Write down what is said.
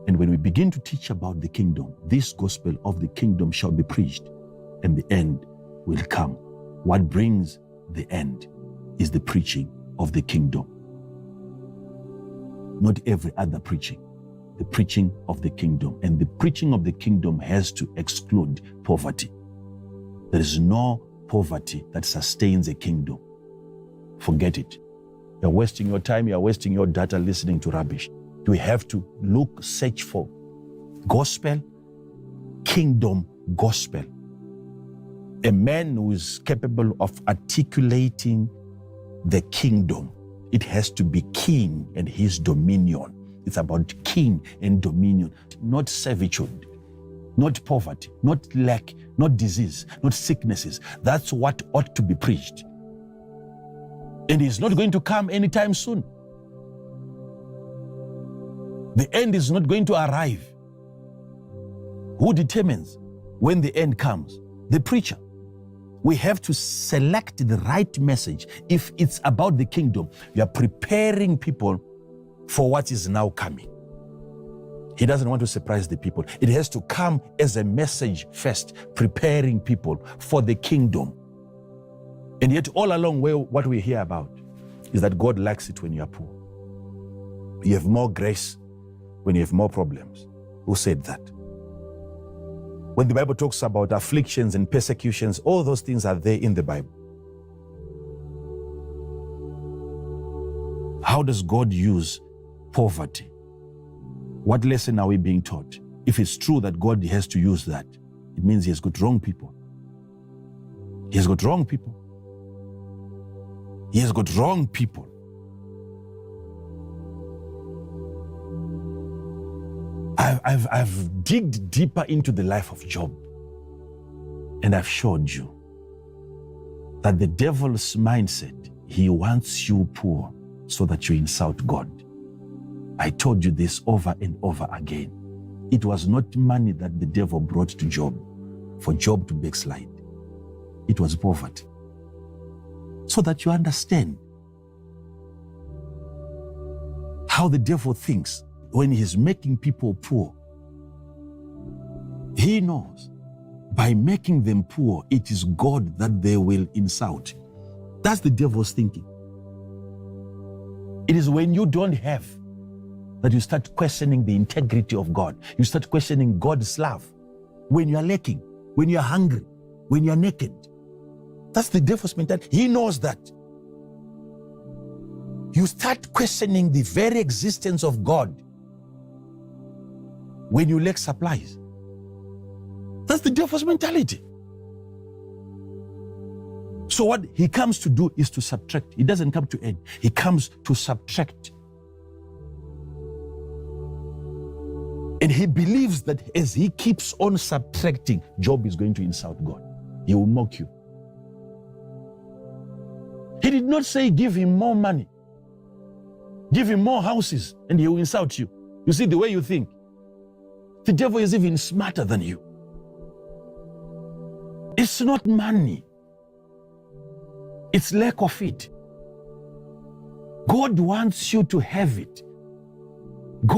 And when we begin to teach about the kingdom, this gospel of the kingdom shall be preached, and the end will come. What brings the end is the preaching of the kingdom. Not every other preaching, the preaching of the kingdom. And the preaching of the kingdom has to exclude poverty. There is no poverty that sustains a kingdom. Forget it. You're wasting your time, you're wasting your data listening to rubbish. We have to search for gospel, kingdom gospel. A man who is capable of articulating the kingdom. It has to be king and his dominion. It's about king and dominion, not servitude, not poverty, not lack, not disease, not sicknesses. That's what ought to be preached. And it's not going to come anytime soon. The end is not going to arrive. Who determines when the end comes? The preacher. We have to select the right message. If it's about the kingdom, we are preparing people for what is now coming. He doesn't want to surprise the people. It has to come as a message first, preparing people for the kingdom. And yet all along, what we hear about is that God likes it when you are poor. You have more grace when you have more problems. Who said that? When the Bible talks about afflictions and persecutions, all those things are there in the Bible. How does God use poverty? What lesson are we being taught? If it's true that God has to use that, it means he has got wrong people. He has got wrong people. He has got wrong people. I've digged deeper into the life of Job, and I've showed you that the devil's mindset, he wants you poor so that you insult God. I told you this over and over again. It was not money that the devil brought to Job for Job to backslide. It was poverty. So that you understand how the devil thinks when he's making people poor. He knows by making them poor, it is God that they will insult. That's the devil's thinking. It is when you don't have that you start questioning the integrity of God. You start questioning God's love. When you're lacking, when you're hungry, when you're naked. That's the devil's mentality. He knows that. You start questioning the very existence of God when you lack supplies. That's the devil's mentality. So what he comes to do is to subtract. He doesn't come to add. He comes to subtract. And he believes that as he keeps on subtracting, Job is going to insult God. He will mock you. He did not say give him more money, give him more houses, and he will insult you. You see the way you think. The devil is even smarter than you. It's not money. It's lack of it. God wants you to have it.